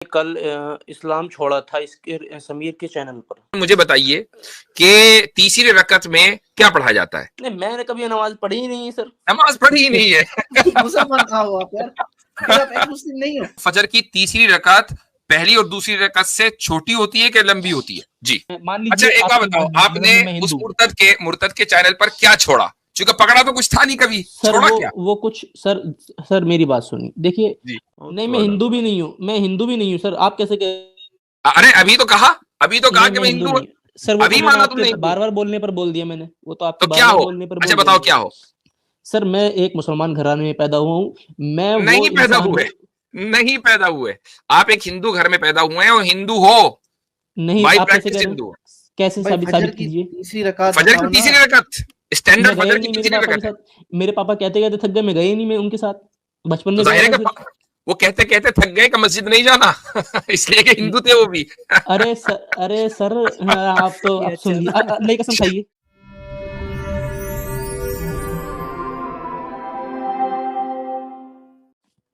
कल इस्लाम छोड़ा था इसके समीर के चैनल पर। मुझे बताइए कि तीसरी रकअत में क्या पढ़ा जाता है? नहीं, मैंने कभी नमाज पढ़ी ही नहीं है सर। नमाज पढ़ी ही नहीं है। मुसलमान कहाँ हो आप यार? फिर आप एक मुस्लिम नहीं हो। फजर की तीसरी रकात पहली और दूसरी रकात से छोटी होती है कि लंबी होती है? जी। मान अच्छा, लीजिए एक बात बताओ, आपने उस मुर्तद के चैनल पर क्या छोड़ा? क्योंकि पकड़ा तो कुछ था नहीं कभी, सर छोड़ा क्या? वो कुछ सर मेरी बात सुनिए, देखिए जी। नहीं, मैं हिंदू भी नहीं हूँ, सर। आप कैसे अरे अभी तो कहा कि मैं हिंदू हूँ। सर? वो अभी तो माना मैंने तुमने आपके बार बार बोलने पर बोल दिया मैंने। वो तो आपके तो बार क्या बार हो? बोलने पर अच्छा बोल बताओ दिया क्या हो? सर। मैं एक मुसलमान घराने में पैदा हुआ हूँ। मैं वो नहीं पैदा इंसान हुए, नहीं पैदा हुए। आप एक हिंदू घर में पैदा हुए हैं और हिंदू हो, नहीं। बाई आप कैसे प्रैक्टिस कह रहे हिंदू हैं? हो। कैसे भाई फजर साबित की कीजिए। तीसरी रकात फजर की बताओ ना। तीसरी रकअत, मैं स्टैंडर्ड गया फजर ही की नहीं मेरे तीसरी पापा के रकअत है। साथ। मेरे पापा कहते कहते थक गए, मैं गया ही नहीं, मैं उनके साथ बचपन तो में गया जाहिर था है फिर। कि वो कहते कहते थक गए कि मस्जिद नहीं जाना। इसलिए कि हिंदू थे वो भी। अरे सर हाँ, आप तो आप सुन लीजिए, अल्लाह की कसम खाइए।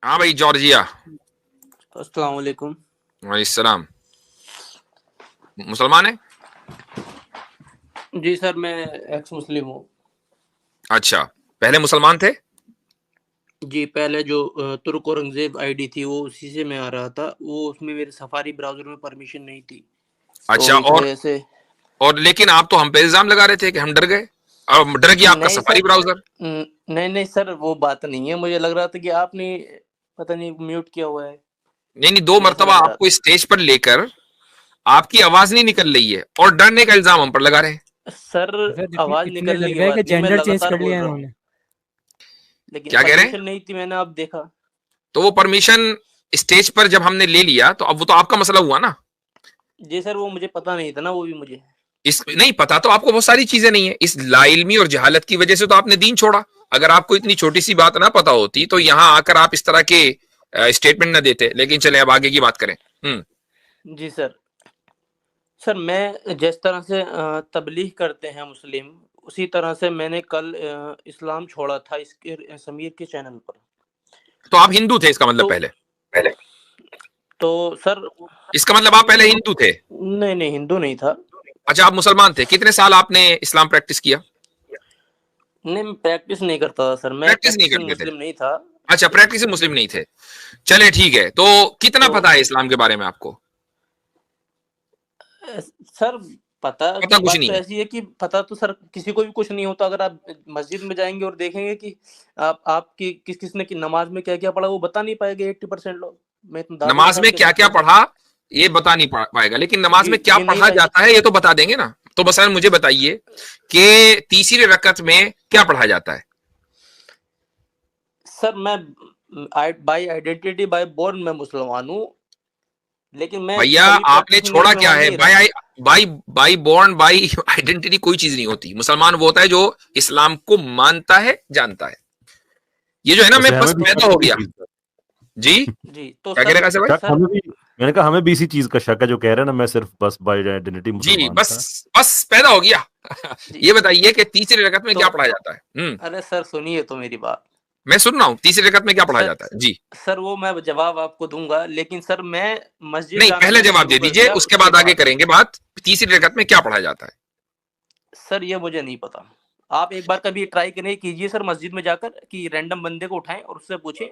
हाँ भाई, जॉर्जिया। अस्सलाम वालेकुम। वालेकुम। मुसलमान है? जी सर, मैं एक्स मुस्लिम हूँ। अच्छा, पहले मुसलमान थे? जी, पहले जो तुर्क औरंगजेब आईडी थी वो उसी से मैं आ रहा था। वो उसमें मेरे सफारी ब्राउजर में परमिशन नहीं थी, अच्छा, तो इस वजह से। और लेकिन आप तो हम पे इल्जाम लगा रहे थे कि हम डर गए, और डर गया आपका नहीं सफारी सर, ब्राउजर। नहीं सर, वो बात नहीं है। मुझे लग रहा था कि आपने पता नहीं म्यूट किया हुआ है, नहीं नहीं, दो मुझे ऐसा मर्तबा लग रहा आपको स्टेज पर लेकर आपकी आवाज नहीं निकल रही है और डरने का इल्जाम हम पर लगा रहे हैं। था। सर आवाज इतने निकलने डर की गए बात कि नहीं, मैं जेंडर चेंज लगातार कर बोल लिया रहा इन्होंने। हूँ, लेकिन क्या कह रहे हैं? परमिशन नहीं थी, मैंने अब देखा। तो वो परमिशन स्टेज पर जब हमने ले लिया तो अब वो तो आपका मसला हुआ ना। जी सर, वो मुझे पता नहीं था ना, वो भी मुझे। इस नहीं पता तो आपको बहुत सारी चीजें नहीं है, इस लाइल्मी और जहालत की वजह से तो आपने दीन छोड़ा। अगर आपको इतनी छोटी सी बात ना पता होती तो यहाँ आकर आप इस तरह के स्टेटमेंट ना देते। लेकिन चले अब आगे की बात करें। जी सर मैं जिस तरह से तबलीग करते हैं मुस्लिम, उसी तरह से मैंने कल इस्लाम छोड़ा था इसके समीर के चैनल पर। तो आप हिंदू थे इसका मतलब? तो पहले तो सर इसका मतलब आप पहले हिंदू थे? नहीं, हिंदू नहीं था। अच्छा, आप मुसलमान थे। कितने साल आपने इस्लाम प्रैक्टिस किया? नहीं, मैं प्रैक्टिस नहीं करता था सर। मैं प्रैक्टिस नहीं प्रैक्टिसिंग करते थे? मुस्लिम नहीं था। अच्छा, प्रैक्टिस मुस्लिम नहीं थे। चले ठीक है, तो कितना तो पता है इस्लाम के बारे में आपको? सर पता पता की कुछ बात नहीं तो है। ऐसी है कि पता तो सर किसी को भी कुछ नहीं होता। अगर आप मस्जिद में जाएंगे और देखेंगे कि आपकी किसने की नमाज में क्या क्या पढ़ा, वो बता नहीं पाएंगे 80% लोग। मैं इतना दावे के नमाज साथ में कह क्या सकता क्या हूँ। पढ़ा ये बता नहीं पाएगा, लेकिन नमाज में क्या ये नहीं पढ़ा भाई। जाता है ये तो बता देंगे ना। तो बस मुझे बताइए कि तीसरी रकअत में क्या पढ़ा जाता है? सर मैं बाय आइडेंटिटी बाय बोर्न मैं मुसलमान हूँ, लेकिन मैं भैया कभी आपने प्रैक्टिस में छोड़ा क्या मुसलमान है? नहीं रहा। बाई बोर्न बाई आइडेंटिटी कोई चीज नहीं होती। मुसलमान वो होता है जो इस्लाम को मानता है, जानता है। ये जो है ना, मैं बस पैदा हो गया। जी जी तो क्या कह रहे सर, भाई? हमें भी, मैंने कहा हमें भी इसी चीज का शक है जो कह रहे हैं ना, मैं सिर्फ बस बाय आइडेंटिटी जी मुसलमान था। बस पैदा हो गया। ये बताइए कि तीसरी रकअत में तो क्या पढ़ा जाता है? अरे सर सुनिए तो मेरी बात। मैं सुन रहा हूँ। तीसरी रकअत में क्या पढ़ा जाता है? जी सर वो मैं जवाब आपको दूंगा, लेकिन सर मैं मस्जिद नहीं, जाना पहले मैंने जवाब शुरू दे कर दीजिए, दिया उसके बाद आगे करेंगे बात। तीसरी रकअत में क्या पढ़ा जाता है? सर ये मुझे नहीं पता। आप एक बार कभी ट्राई करने कीजिए सर, मस्जिद में जाकर कि रैंडम बंदे को उठाएं और उससे पूछें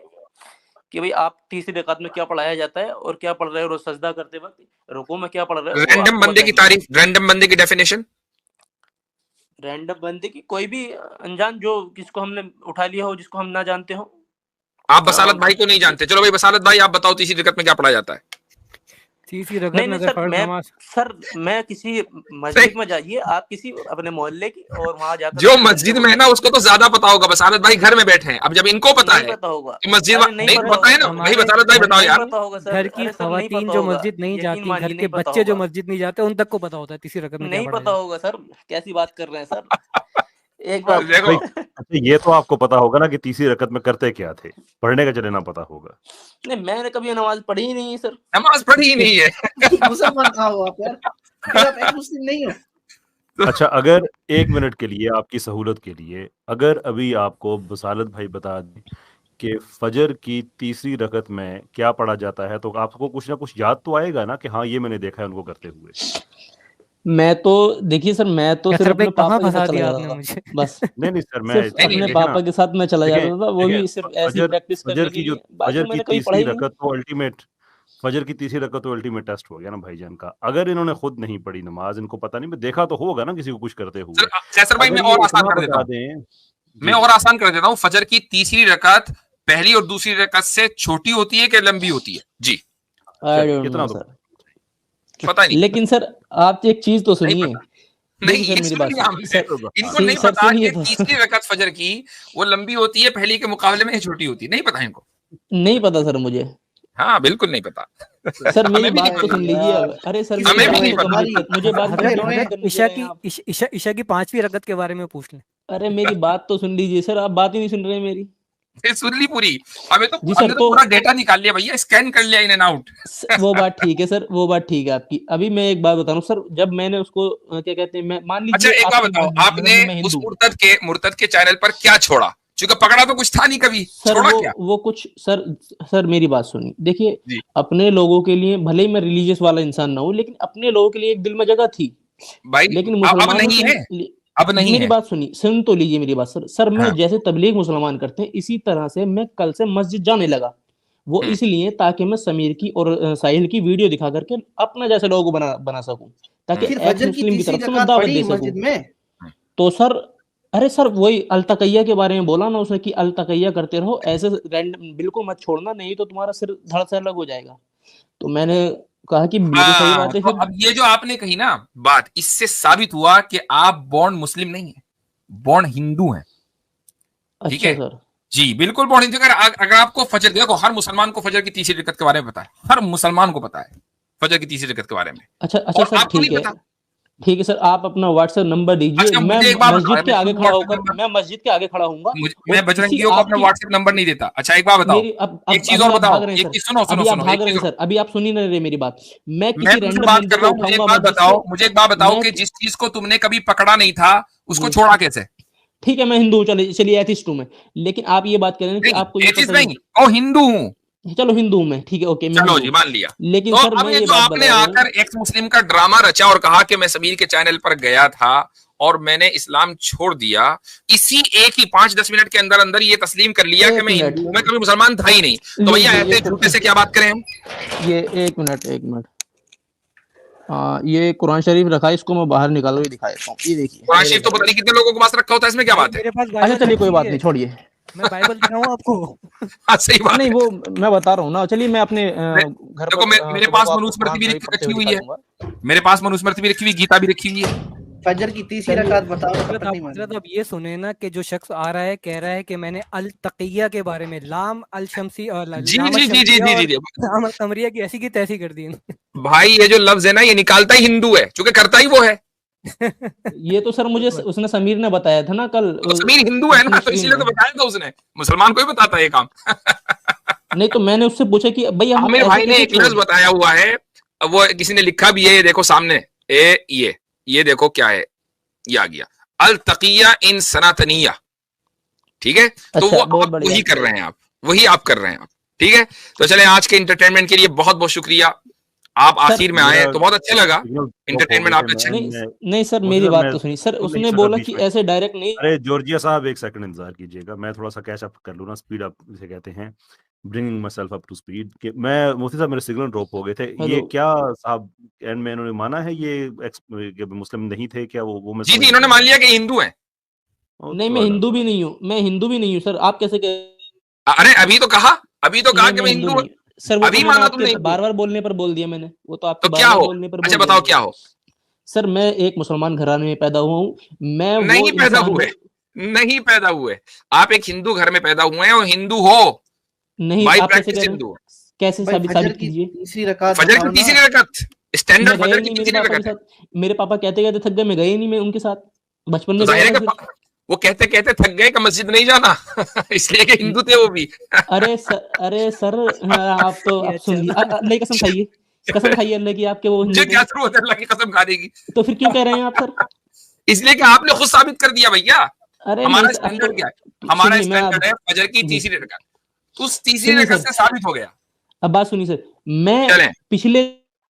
कि भाई आप तीसरी रकात में क्या पढ़ाया जाता है और क्या पढ़ रहे हो, और सजदा करते वक्त रुकू में क्या पढ़ रहे हो, वो रैंडम आपको बंदे की बताएंगे। तारीफ, रैंडम बंदे की डेफिनेशन। रैंडम बंदे की कोई भी अनजान, जो किसको हमने उठा लिया हो, जिसको हम ना जानते हो। आप बसालत भाई को नहीं जानते? चलो भाई बसालत भाई, आप बताओ तीसरी रकअत में क्या पढ़ा जाता है? तीसरी रकअत नहीं में नहीं अगर सर, फर्ज नमाज, मैं किसी मस्जिद में जाइए आप, किसी अपने मोहल्ले की, और वहां जाकर जो अपने बंदे मस्जिद को में है ना उसको तो ज्यादा पता होगा। बसालत भाई घर में बैठे हैं, अब जब इनको पता नहीं है पता होगा। कि मस्जिद अरे नहीं नहीं पता पता है ना होगा। भाई। बसालत भाई बताओ नहीं यार। पता होगा सर। घर की अरे सर नहीं खवातीन पता जो होगा, मस्जिद नहीं यकीन जाती, मानिए घर नहीं के पता बच्चे जो होगा। मस्जिद नहीं जाते, उन तक को पता होता है तीसरी रकअत में क्या नहीं पढ़ा पता जाता होगा सर, कैसी बात कर रहे हैं सर। एक बार देखो अच्छा, ये तो आपको पता होगा ना कि तीसरी रकअत में करते क्या थे, पढ़ने का चले ना पता होगा। नहीं, मैंने कभी नमाज पढ़ी ही नहीं है सर। नमाज पढ़ी ही नहीं है। मुसलमान कहाँ हो आप यार? फिर आप एक मुस्लिम नहीं हो। अच्छा, अगर 1 मिनट के लिए आपकी सहूलत के लिए, अगर अभी आपको बसालत भाई बता दें कि फजर की तीसरी रकत में क्या पढ़ा जाता है, तो आपको कुछ ना कुछ याद तो आएगा ना कि हाँ ये मैंने देखा है उनको करते हुए। मैं तो देखिए सर, मैं तो कैसर सिर्फ भाई अपने कहाँ पापा के फंसा साथ चला दिया जाता आपने था, मुझे? बस नहीं सर, मैं सिर्फ नहीं, अपने नहीं, पापा के साथ मैं चला देखें जाता था, वो भी देखें सिर्फ ऐसी फजर प्रैक्टिस करने के लिए, बाकी फजर की मैंने कभी पढ़ा तीसरी ही नहीं। रकत तो अल्टीमेट, फजर की तीसरी रकत तो अल्टीमेट टेस्ट हो गया ना भाईजान का। अगर इन्होंने खुद नहीं पढ़ी नमाज, इनको पता नहीं, मैं देखा तो होगा ना किसी को कुछ करते हुए। कैसर भाई मैं अगर ये और आसान इतना कर देता बता हूँ, दें, मैं जी और आसान कर देता हूँ। फजर की तीसरी रकात पहली और दूसरी रकात से छोटी होती है कि लंबी होती है? जी आई डोंट इतना नो तो सर। पता नहीं, लेकिन सर आप एक चीज तो नहीं सुनिए, पता, नहीं देखिए सर ये मेरी सुन बात लिया सुनिए हमने। सर, इनको नहीं सर पता सुनिए कि तो तीसरी रकात फजर की वो लंबी होती है पहली के मुकाबले में, छोटी होती है, नहीं पता इनको। नहीं पता सर मुझे। हाँ बिल्कुल नहीं पता। सर मेरी हमें भी नहीं बात तो पता, सुन लीजिए अब। अरे सर मेरी हमें भी बात नहीं तो पता। कंप्लीट, मुझे बात हजरत कंप्लीट हजरत करने ईशा दे रहे हैं की आप। ईशा की 5वीं रकत के बारे में पूछ लें। अरे मेरी बात तो सुन लीजिए सर, आप बात ही नहीं सुन रहे हैं मेरी। ये सुन ली पूरी। हमें तो जी सर, हमने तो पूरा डेटा निकाल लिया भैया, स्कैन कर लिया इन एंड आउट। वो बात ठीक है सर, वो बात ठीक है आपकी। अभी मैं एक बात बता रहा हूँ सर, जब मैंने उसको क्या कहते हैं, मैं मान अच्छा लीजिए एक बात आपकी बताओ, बात मान आपने लीजिए मैं उस हिंदू, मुर्तद के चैनल पर क्या छोड़ा? क्योंकि पकड़ा तो कुछ था नहीं कभी, सर छोड़ा क्या? वो कुछ सर, सर मेरी बात सुनिए, देखिए जी अपने लोगों के लिए भले ही मैं रिलीजियस वाला इंसान ना हूँ, लेकिन अपने लोगों के लिए एक दिल में जगह थी। भाई, लेकिन अब मुसलमानों नहीं के है, लिए, अब नहीं मेरी है। बात सुनिए, सुन तो लीजिए मेरी बात सर। सर मैं हाँ, जैसे तबलीग मुसलमान करते हैं, इसी तरह से मैं कल से मस्जिद जाने लगा। वो इसलिए ताकि मैं समीर की और साहिल की वीडियो दिखा करके अपना जैसे लोगों को बना बना सकूं, ताकि फिर एक्स फजर की मुस्लिम की तीसरी तरफ से मैं रकात दावत पढ़ी दे सकूं। मस्जिद में? तो सर, अरे सर वही अल तकैया के बारे में बोला ना उसने कि अल तकैया करते रहो, ऐसे रैंडम बिल्कुल मत छोड़ना, नहीं तो तुम्हारा सिर धड़ से अलग हो जाएगा। तो मैंने कहा कि ये तो सही हाँ, बात है तो फिर। अब ये जो आपने कही ना बात, इससे साबित हुआ कि आप बॉर्न मुस्लिम नहीं है, बॉर्न हिंदू हैं। ठीक अच्छा है सर, जी, बिल्कुल बॉर्न हिंदू। अगर आपको फजर, देखो हर मुसलमान को फजर की तीसरी रकत के बारे में पता है, हर मुसलमान को पता है फजर की तीसरी रकत के बारे में, अच्छा अच्छा और सर, आपको नहीं ठीक है, पता। ठीक है सर, आप अपना व्हाट्सएप नंबर दीजिए, अच्छा मैं मुझे एक बात बताओ, मस्जिद के मैं आगे खुद खड़ा व्हाट्सएप होकर, नंबर, मैं मस्जिद के आगे खड़ा होऊंगा और मैं इसी बजरंगियों को अपना आपकी व्हाट्सएप नंबर नहीं देता। अच्छा एक बात बताओ, मेरी एक चीज अभी और आप बताओ, भाग रहे हैं एक सर, चीज सुनो सुनो अभी आप सुनो, भाग एक रहे चीज हैं और, सर, अभी आप सुन ही नहीं रहे मेरी बात। मैं मैं किसी तुमसे रैंडम बात बंदे कर को रहा हूँ, मुझे एक उठाऊंगा बात मस्जिद बताओ, से, मुझे एक बात बताओ मैं कि जिस चीज को तुमने कभी पकड़ा नहीं था उसको जी छोड़ा कैसे? ठीक है, मैं हिंदू हूँ, चलिए चलिए एथिस्ट हूँ मैं, लेकिन आप ये बात कह रहे हैं कि नहीं आपको ये एथिस्ट पता नहीं, ओ हिंदू हूँ। नहीं, चलो हिंदू हूँ मैं, ठीक है, ओके मैं चलो हिंदू जी हूँ, मान लिया। लेकिन तो सर अब मैं ये ये जो बात आपने बता रहा आकर हूँ, एक्स मुस्लिम का ड्रामा रचा और कहा कि मैं समीर के चैनल पर गया था और मैंने इस्लाम छोड़ दिया, इसी एक ही 5-10 मिनट के अंदर अंदर ये तस्लीम कर लिया कि एक मैं मिनट हिंदू हूं, मैं कभी मुसलमान था ही नहीं। तो भैया लीजिए, ऐसे झूठे से क्या बात करें हम? ये एक मिनट, एक मिनट, ये कुरान शरीफ रखा है, इसको मैं बाहर निकाल के दिखा देता हूँ, ये देखिए कुरान मेरे शरीफ तो घर पता में। नहीं कितने लोगों के पास रखा होता है, इसमें क्या भाई बात है? मेरे पास अच्छा बाइबल चलिए कोई रखी बात है, नहीं, छोड़िए। मैं बाइबल दिखाऊं आपको? हाँ सही बात नहीं है। वो मैं बता रहा हूँ ना, चलिए मैं अपने घर देखो पर मेरे सुबह पास को आपको मनुस्मृति कुरान भी शरीफ पढ़ते रखी हुए हुई दिखा है, दूंगा। मेरे पास मनुस्मृति भी रखी हुई, गीता भी रखी हुई है। फजर की तीसरी चलिए रकात बताओ, तब हजरत तक आप नहीं मानेंगे। हजरत आप ये सुने ना कि जो शख्स आ रहा है कह रहा है कि मैंने अल तकिया के बारे में लाम अल शमसी और जी लाम अल जी जी जी शमसिया जी जी और जी लाम अल कमरिया की ऐसी की तैसी कर दी भाई ये जो लफ्ज है ना, ये निकालता ही हिंदू है, क्योंकि करता ही वो है। ये तो सर मुझे उसने समीर ने बताया था ना कल तो समीर हिंदू है ना, तो स्ट्रीम इसीलिए तो में। बताया था उसने, मुसलमान को ही बताता है ये काम। नहीं तो मैंने उससे पूछा कि भाई हम आमिर ऐसे भाई ने कैसे एक छोड़ लफ्ज दें। बताया हुआ है, अब वो किसी ने लिखा भी है, ये देखो सामने, ये देखो क्या है, ये आ गया अल तकिया इन सनातनिया। ठीक है, तो अच्छा, वो बहुत आप बढ़िया। वही कर रहे हैं, आप वही आप कर रहे हैं आप। ठीक है, तो चले आज के इंटरटेनमेंट के लिए बहुत बहुत शुक्रिया, आप सर आखिर में आए तो बहुत अच्छा लगा, सिग्नल ड्रॉप हो इंटरटेनमेंट गए थे। आपने अच्छा नहीं किया। नहीं सर, मुझे मेरी सर बात मैं तो सुनिए सर, नहीं उसने सर बोला बीच कि में, ऐसे डायरेक्ट नहीं। अरे जॉर्जिया साहब एक सेकंड इंतजार कीजिएगा, मैं थोड़ा सा कैच अप कर लूँ ना, स्पीड अप इसे कहते हैं, bringing myself up to speed. कि मैं मुफ्ती साहब मेरे सिग्नल ड्रॉप हो गए थे, ये हेलो, क्या साहब एंड में इन्होंने माना है ये कि मुस्लिम नहीं थे क्या? वो मैं जी समझ जी, नहीं इन्होंने मान पाया। लिया कि हिंदू हैं। नहीं तो मैं अलग हिंदू बात। भी नहीं हूँ, मैं हिंदू भी नहीं हूँ सर, आप कैसे कह। अरे अभी तो कहा नहीं कि मैं मैं हिंदू हिंदू हूं। नहीं सर, वो तो अभी मैंने माना आपके तुमने हिंदू, बार बार बोलने पर बोल दिया मैंने, वो तो आपके तो बार क्या बार हो? बोलने पर अच्छा बोल दिया बताओ मैंने। क्या हो? सर मैं एक मुसलमान घराने में पैदा हुआ हूँ, मैं वो नहीं पैदा इंसान हुए, हूँ। नहीं पैदा हुए, आप एक हिंदू घर में पैदा हुए हैं और हिंदू हो, नहीं बाई आप कैसे कह प्रैक्टिस रहे हैं, हिंदू हो। कैसे भाई साबित फजर साबित की कीजिए। तीसरी रकात फजर की बताओ ना। तीसरी रकत, स्टैंडर्ड मैं गया फजर ही की नहीं मेरे तीसरी पापा के रकत है। साथ, मेरे पापा कहते कहते थक गए, मैं गया ही नहीं मैं उनके साथ, बचपन तो में गया जाहिर था है सिर्फ। कि वो कहते कहते थक गए कि मस्जिद नहीं जाना, इसलिए कि हिंदू थे वो भी। अरे सर हाँ, आप तो ये आप अच्छा सुन ली था। अल्लाह की कसम खाइए, कसम खाइए अल्लाह की, आपके वो मुझे हिंदू थे, क्या जरूरत है अल्लाह की कसम खाने की? तो फिर क्यों कह रहे हैं आप सर। इसलिए कि आपने खुद साबित कर दिया भैया। अरे नहीं हमारा सर, अब स्टैंडर्ड क्या है? तो हमारा सुनिए मैं स्टैंडर्ड अब है फजर की जी तीसरी रकत। तो उस तीसरी सुनिए रकअत सर, से साबित हो गया। अब बात सुनिए सर, मैं चलें, पिछले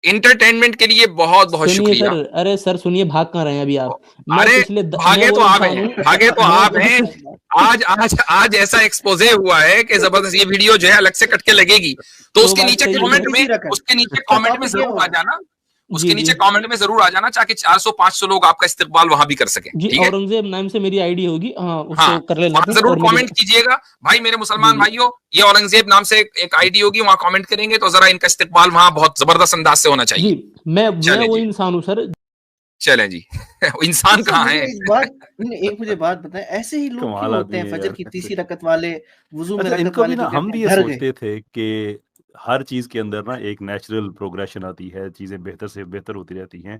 इंटरटेनमेंट के लिए बहुत बहुत सुनिए शुक्रिया। सर, अरे सर सुनिए, भाग कहाँ रहे हैं अभी आप? मैं अरे पिछले मैं भागे वो तो आप इंसान हैं, हूँ भागे तो आप हैं। मैं आज आज आज ऐसा एक्सपोजे हुआ है कि जबरदस्त, ये वीडियो जो है अलग से कट के लगेगी, तो वो उसके बात नीचे सही है कमेंट सर। में, तीसरी रकम उसके नीचे इसका कमेंट में टॉपिक ये जरूर आ होगा। जाना, उसके जी, नीचे जी। कमेंट में जरूर आ जाना, ताकि 400-500 लोग आपका इस्तेकबाल वहां भी कर सकें। जी, ठीक है, औरंगजेब नाम से मेरी आईडी होगी, हाँ, हाँ, उसको कर लेते वहां हैं जरूर और मेरे कमेंट कीजिएगा। भाई मेरे जी, मुसलमान जी। भाइयों, ये औरंगजेब नाम से एक आईडी होगी, वहां कमेंट करेंगे तो जरा इनका इस्तेकबाल वहां बहुत जबरदस्त अंदाज से होना जी, चाहिए। मैं चलें वो जी, इंसान हूँ सर। चलें जी। इंसान अच्छा कहाँ मुझे है? एक बात एक मुझे बात बताएं, ऐसे ही लोग कमाल क्यों होते आदमी हैं है फजर यार की ऐसे। तीसरी रकत वाले, वुजू में अच्छा, रकत इनको भी वाले ना जो हम कहते भी हैं ये डर गए। सोचते थे कि हर चीज के अंदर ना एक नेचुरल प्रोग्रेशन आती है, चीजें बेहतर से बेहतर होती रहती हैं।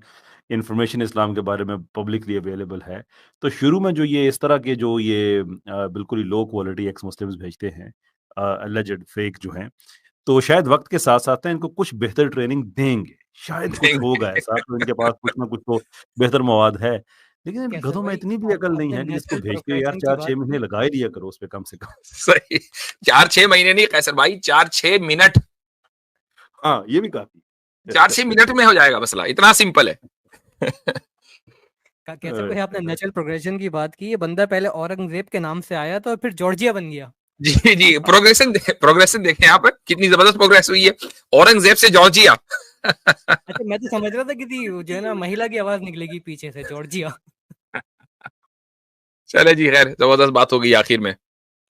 इंफॉर्मेशन इस्लाम के बारे में पब्लिकली अवेलेबल है। तो शुरू में जो ये इस तरह के जो ये बिल्कुल ही लो क्वालिटी एक्स मुस्लिम्स भेजते हैं, अलेजेड फेक जो हैं, तो शायद वक्त के साथ साथ ना इनको कुछ बेहतर ट्रेनिंग देंगे, शायद कुछ होगा ऐसा, तो इनके पास कुछ ना कुछ तो बेहतर मौवाद है। लेकिन इन कैसर गधों में भाई, इतनी भी अकल नहीं आपने है कि जिसको नेचुरल भेजते हो यार प्रोग्रेशन की 4-6 बात महीने की। लगा ही लिया करो उस पे कम से कम। सही, 4-6 महीने नहीं कैसर भाई, 4-6 मिनट, हाँ, ये भी काफी 4-6 मिनट में हो जाएगा मसला, इतना सिंपल है। कैसर भाई, आपने नेचुरल प्रोग्रेशन की बात की। ये बंदा पहले औरंगजेब के नाम से आया तो फिर जॉर्जिया बन गया। जी जी, प्रोग्रेशन देखें यहाँ पर कितनी जबरदस्त प्रोग्रेस हुई है, औरंगजेब से जॉर्जिया। अच्छा, मैं तो समझ रहा था किसी जो है ना महिला की आवाज निकलेगी पीछे से, जॉर्जिया। चले जी, खैर जबरदस्त बात हो गई आखिर में।